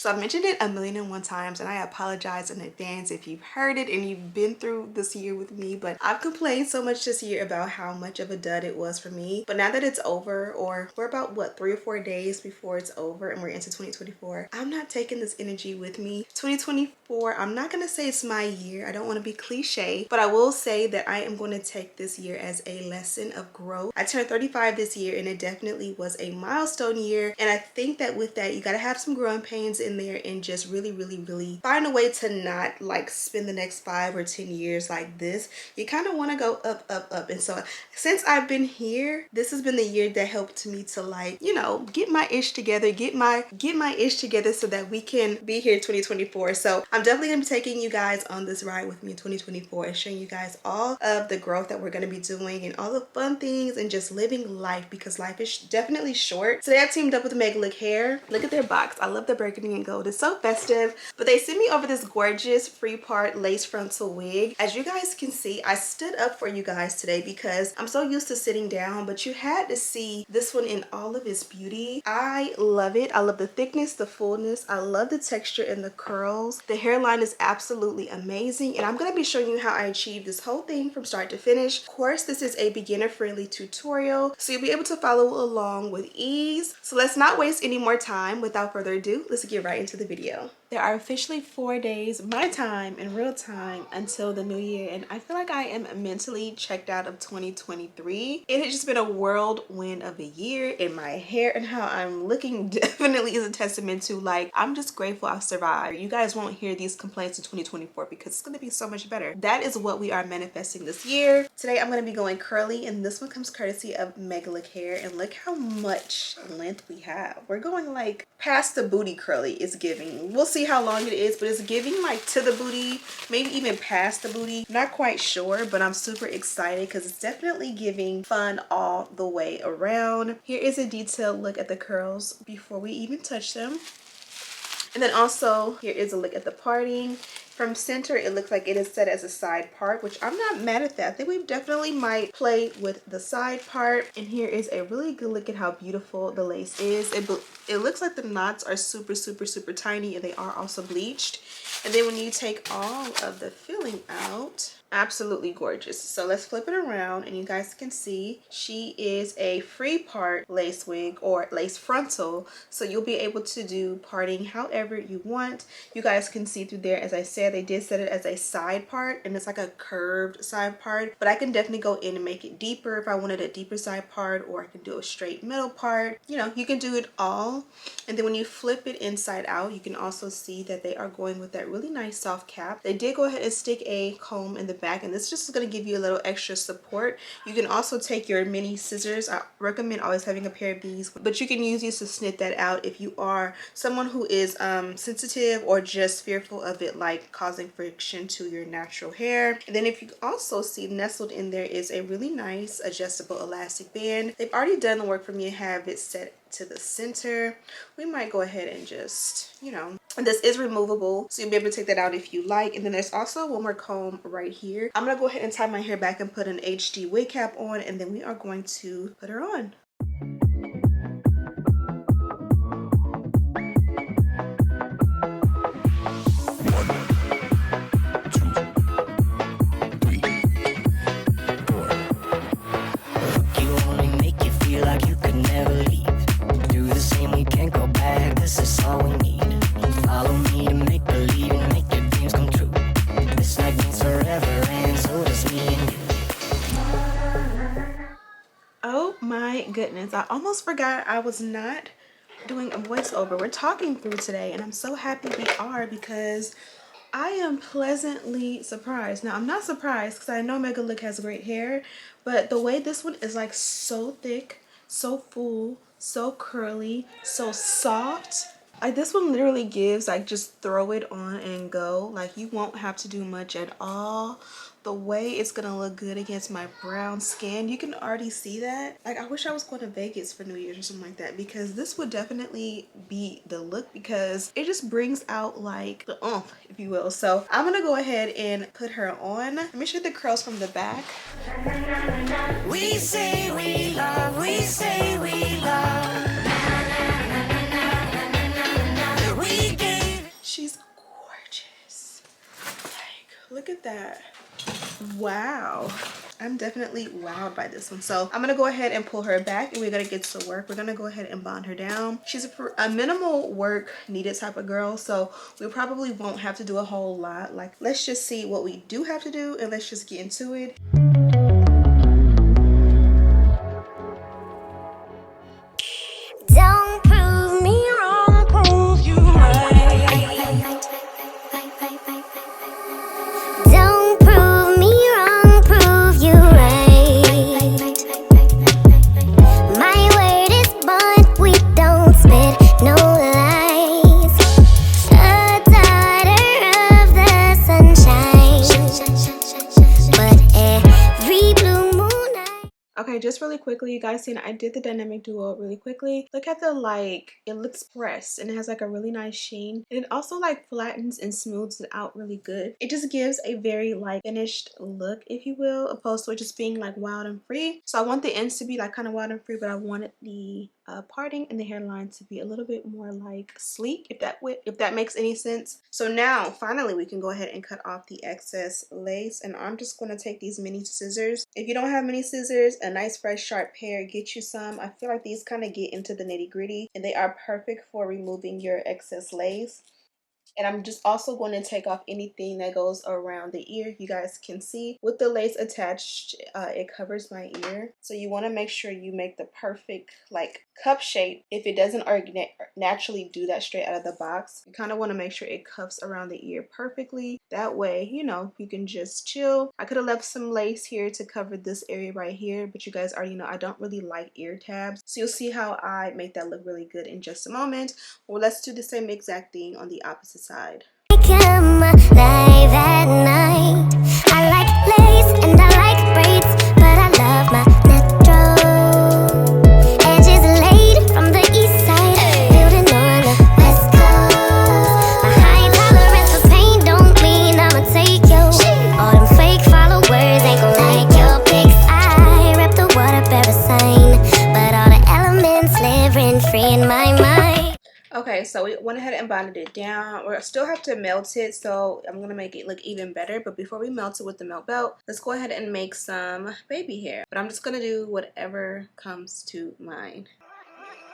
So I've mentioned it a million and one times, and I apologize in advance if you've heard it and you've been through this year with me, but I've complained so much this year about how much of a dud it was for me. But now that it's over, or we're about what, 3 or 4 days before it's over and we're into 2024, I'm not taking this energy with me. 2024, I'm not gonna say it's my year. I don't want to be cliche, but I will say that I am going to take this year as a lesson of growth. I turned 35 this year, and it definitely was a milestone year, and I think that with that you got to have some growing pains in there and just really find a way to not like spend the next 5 or 10 years like this. You kind of want to go up. And so since I've been here, this has been the year that helped me to, like, you know, get my ish together, get my ish together so that we can be here in 2024. So I'm definitely gonna be taking you guys on this ride with me in 2024 and showing you guys all of the growth that we're gonna be doing and all the fun things and just living life, because life is definitely short. Today I teamed up with Megalook hair. Look at their box. I love the burgundy and gold. It's so festive. But they sent me over this gorgeous free part lace frontal wig. As you guys can see, I stood up for you guys today because I'm so used to sitting down, but you had to see this one in all of its beauty. I love it. I love the thickness, the fullness. I love the texture and the curls. The hairline is absolutely amazing, and I'm going to be showing you how I achieved this whole thing from start to finish. Of course, this is a beginner-friendly tutorial, so you'll be able to follow along with ease. So let's not waste any more time. Without further ado, let's get right into the video. There are officially 4 days, my time in real time, until the new year, and I feel like I am mentally checked out of 2023. It has just been a whirlwind of a year, and my hair and how I'm looking definitely is a testament to, like, I'm just grateful I survived. You guys won't hear these complaints in 2024 because it's going to be so much better. That is what we are manifesting this year. Today I'm going to be going curly, and this one comes courtesy of Megalook hair, and look how much length we have. We're going like past the booty curly. It's giving. We'll see how long it is, but it's giving like to the booty, maybe even past the booty. Not quite sure, but I'm super excited because it's definitely giving fun all the way around. Here is a detailed look at the curls before we even touch them. And then also here is a look at the parting. From center, it looks like it is set as a side part, which I'm not mad at that. I think we definitely might play with the side part. And here is a really good look at how beautiful the lace is. It looks like the knots are super tiny, and they are also bleached. And then when you take all of the filling out, absolutely gorgeous. So let's flip it around, and you guys can see she is a free part lace wig or lace frontal, so you'll be able to do parting however you want. You guys can see through there, as I said, they did set it as a side part, and it's like a curved side part, but I can definitely go in and make it deeper if I wanted a deeper side part, or I can do a straight middle part. You know, you can do it all. And then when you flip it inside out, you can also see that they are going with that really nice soft cap. They did go ahead and stick a comb in the back, and this just is going to give you a little extra support. You can also take your mini scissors. I recommend always having a pair of these, but you can use these to snip that out if you are someone who is sensitive or just fearful of it like causing friction to your natural hair. And then if you also see nestled in there is a really nice adjustable elastic band. They've already done the work for me and have it set to the center. We might go ahead and just, you know, and this is removable, so you'll be able to take that out if you like. And then there's also one more comb right here. I'm gonna go ahead and tie my hair back and put an HD wig cap on, and then we are going to put her on. Goodness, I almost forgot I was not doing a voiceover. We're talking through today, and I'm so happy we are because I am pleasantly surprised. Now, I'm not surprised because I know Megalook has great hair, but the way this one is like so thick, so full, so curly, so soft. Like this one literally gives like just throw it on and go. Like you won't have to do much at all. The way it's gonna look good against my brown skin, you can already see that. Like I wish I was going to Vegas for New Year's or something like that, because this would definitely be the look, because it just brings out like the oomph, if you will. So I'm gonna go ahead and put her on. Let me show you the curls from the back. We say we love, we say we love. We get Look at that. Wow. I'm definitely wowed by this one. So I'm gonna go ahead and pull her back and we're gonna get to work. We're gonna go ahead and bond her down. She's a minimal work needed type of girl, so we probably won't have to do a whole lot. Like, let's just see what we do have to do and let's just get into it. Don't prove me wrong, prove you right. Don't prove me wrong, prove you right. My word is bond, we don't spit no lies. A daughter of the sunshine, but every blue moon night. Okay, just really quickly, you guys seen I did the dynamic duo really quickly. Look at the, like, it looks pressed and it has like a really nice sheen, and it also like flattens and smooths it out really good. It just gives a very like finished look, if you will, opposed to it just being like wild and free. So I want the ends to be like kind of wild and free, but I wanted the parting and the hairline to be a little bit more like sleek, if that makes any sense. So now finally we can go ahead and cut off the excess lace, and I'm just going to take these mini scissors. If you don't have mini scissors, a nice fresh sharp pair, get you some. I feel like these kind of get into the nitty-gritty and they are perfect for removing your excess lace. And I'm just also going to take off anything that goes around the ear. You guys can see with the lace attached, it covers my ear. So you want to make sure you make the perfect like cup shape. If it doesn't naturally do that straight out of the box, you kind of want to make sure it cuffs around the ear perfectly. That way, you know, you can just chill. I could have left some lace here to cover this area right here, but you guys already know I don't really like ear tabs. So you'll see how I make that look really good in just a moment. Well, let's do the same exact thing on the opposite side. I come alive at night. I like lace and I like braids, but I love my natural edges laid from the east side, building on the west coast. My high tolerance for pain don't mean I'ma take you. All them fake followers ain't gon' like your pics. I rep the water bearer sign, but all the elements live rent free in my mind. Okay, so we went ahead and bonded it down. We still have to melt it, so I'm going to make it look even better. But before we melt it with the melt belt, let's go ahead and make some baby hair. But I'm just going to do whatever comes to mind.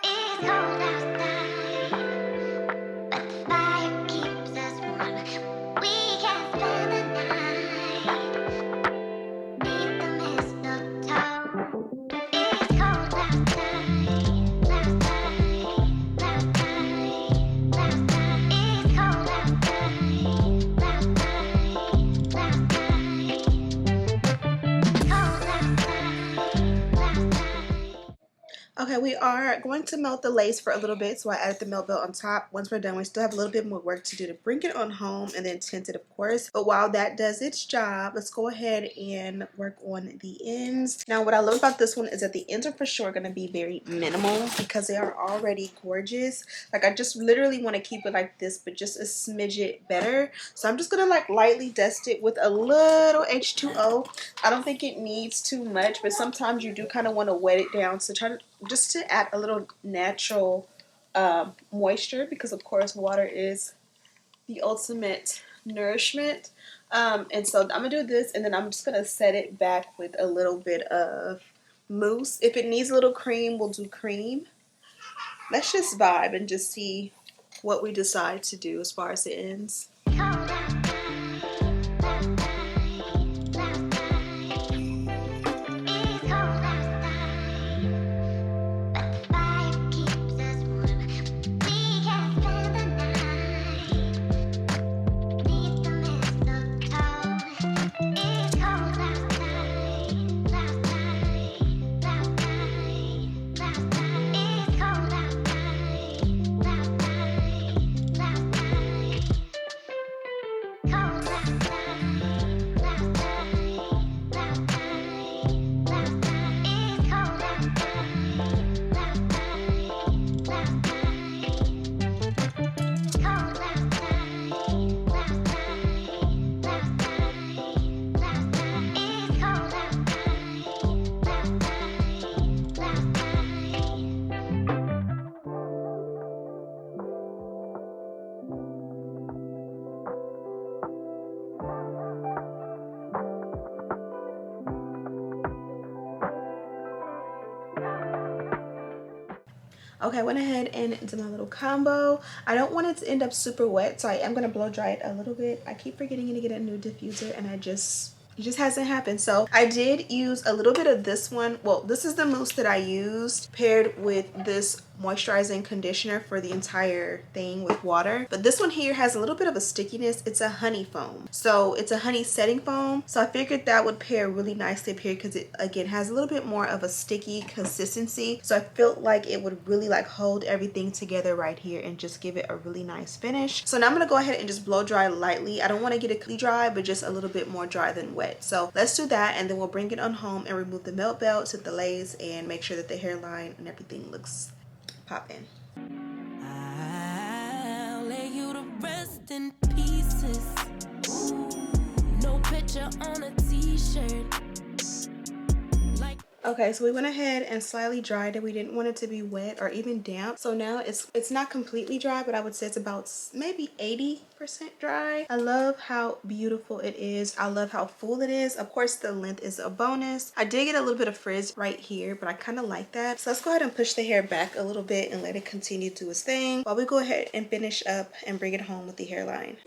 It's cold outside, but the fire keeps us warm. We can spend the night beneath the mistletoe. It's cold outside, it's cold Okay, we are going to melt the lace for a little bit, so I added the melt belt on top. Once we're done, we still have a little bit more work to do to bring it on home and then tint it, of course. But while that does its job, let's go ahead and work on the ends. Now, what I love about this one is that the ends are for sure going to be very minimal because they are already gorgeous. Like, I just literally want to keep it like this, but just a smidget better. So I'm just going to like lightly dust it with a little H2O. I don't think it needs too much, but sometimes you do kind of want to wet it down. So try to just to add a little natural moisture, because of course water is the ultimate nourishment. And so I'm gonna do this, and then I'm just gonna set it back with a little bit of mousse. If it needs a little cream, we'll do cream. Let's just vibe and just see what we decide to do as far as the ends. Okay, I went ahead and did my little combo. I don't want it to end up super wet, so I am going to blow dry it a little bit. I keep forgetting to get a new diffuser, and it just hasn't happened. So I did use a little bit of this one. Well, this is the mousse that I used paired with this moisturizing conditioner for the entire thing with water. But this one here has a little bit of a stickiness. It's a honey foam. So it's a honey setting foam. So I figured that would pair really nicely up here because it again has a little bit more of a sticky consistency. So I felt like it would really like hold everything together right here and just give it a really nice finish. So now I'm going to go ahead and just blow dry lightly. I don't want to get it completely dry, but just a little bit more dry than wet. So let's do that, and then we'll bring it on home and remove the melt belt, set the lace, and make sure that the hairline and everything looks popping. I'll lay you to rest in pieces. No picture on a t-shirt. Okay, so we went ahead and slightly dried it. We didn't want it to be wet or even damp. So now it's not completely dry, but I would say it's about maybe 80% dry. I love how beautiful it is. I love how full it is. Of course, the length is a bonus. I did get a little bit of frizz right here, but I kind of like that. So let's go ahead and push the hair back a little bit and let it continue to its thing while we go ahead and finish up and bring it home with the hairline.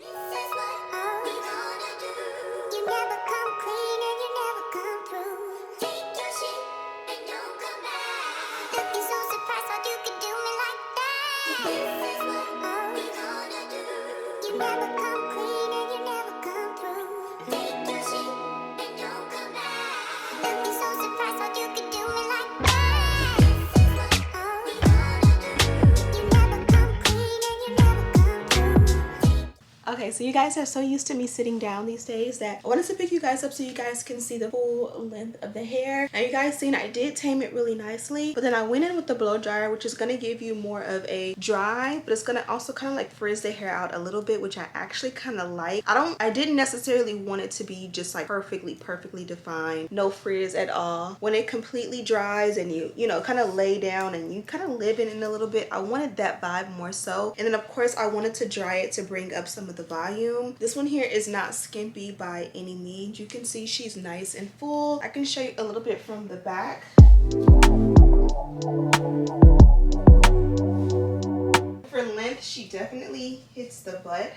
Okay, so you guys are so used to me sitting down these days that I wanted to pick you guys up so you guys can see the full length of the hair. Now you guys seen I did tame it really nicely, but then I went in with the blow dryer, which is going to give you more of a dry, but it's going to also kind of like frizz the hair out a little bit, which I actually kind of like. I didn't necessarily want it to be just like perfectly defined, no frizz at all. When it completely dries and you know kind of lay down and you kind of live in it a little bit, I wanted that vibe more so. And then of course I wanted to dry it to bring up some of the volume. This one here is not skimpy by any means. You can see she's nice and full. I can show you a little bit from the back. For length, she definitely hits the butt.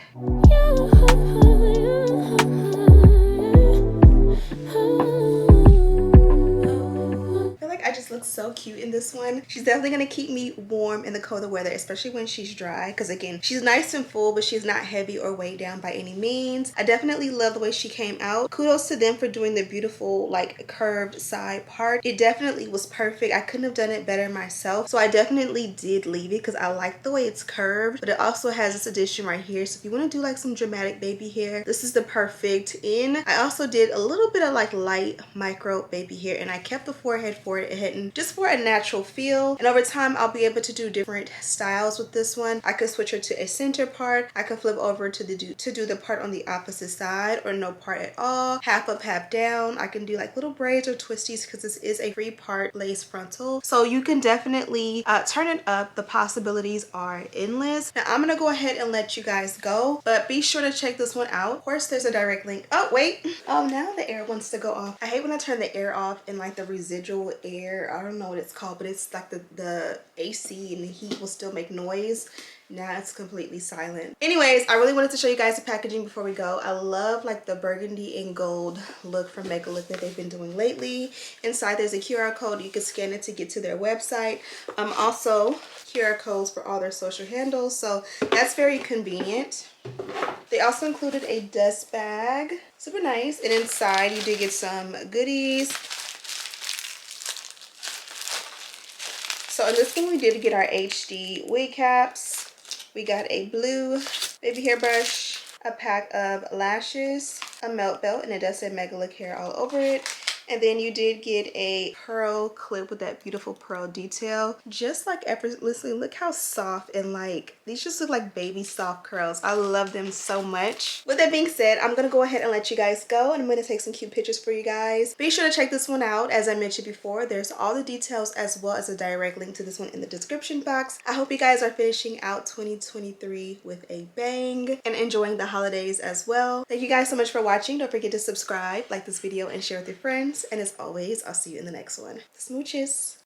I just look so cute in this one. She's definitely going to keep me warm in the colder weather, especially when she's dry, because again, she's nice and full, but she's not heavy or weighed down by any means. I definitely love the way she came out. Kudos to them for doing the beautiful like curved side part. It definitely was perfect. I couldn't have done it better myself, so I definitely did leave it because I like the way it's curved, but it also has this addition right here. So if you want to do like some dramatic baby hair, this is the perfect in. I also did a little bit of like light micro baby hair, and I kept the forehead for it hidden just for a natural feel. And over time I'll be able to do different styles with this one. I could switch her to a center part. I could flip over to do the part on the opposite side, or no part at all, half up half down. I can do like little braids or twisties because this is a 3-part lace frontal, so you can definitely turn it up. The possibilities are endless. Now I'm gonna go ahead and let you guys go, but be sure to check this one out. Of course there's a direct link. Oh wait, oh now the air wants to go off. I hate when I turn the air off and like the residual air, I don't know what it's called, but it's like the AC and the heat will still make noise. Now it's completely silent. Anyways, I really wanted to show you guys the packaging before we go. I love like the burgundy and gold look from Megalook that they've been doing lately. Inside there's a QR code. You can scan it to get to their website. Also QR codes for all their social handles, so that's very convenient. They also included a dust bag, super nice, and inside you did get some goodies. So in this one we did get our HD wig caps. We got a blue baby hairbrush, a pack of lashes, a melt belt, and it does say Megalook hair all over it. And then you did get a pearl clip with that beautiful pearl detail. Just like effortlessly, look how soft, and like these just look like baby soft curls. I love them so much. With that being said, I'm gonna go ahead and let you guys go, and I'm gonna take some cute pictures for you guys. Be sure to check this one out. As I mentioned before, there's all the details as well as a direct link to this one in the description box. I hope you guys are finishing out 2023 with a bang and enjoying the holidays as well. Thank you guys so much for watching. Don't forget to subscribe, like this video, and share with your friends. And as always, I'll see you in the next one. Smooches.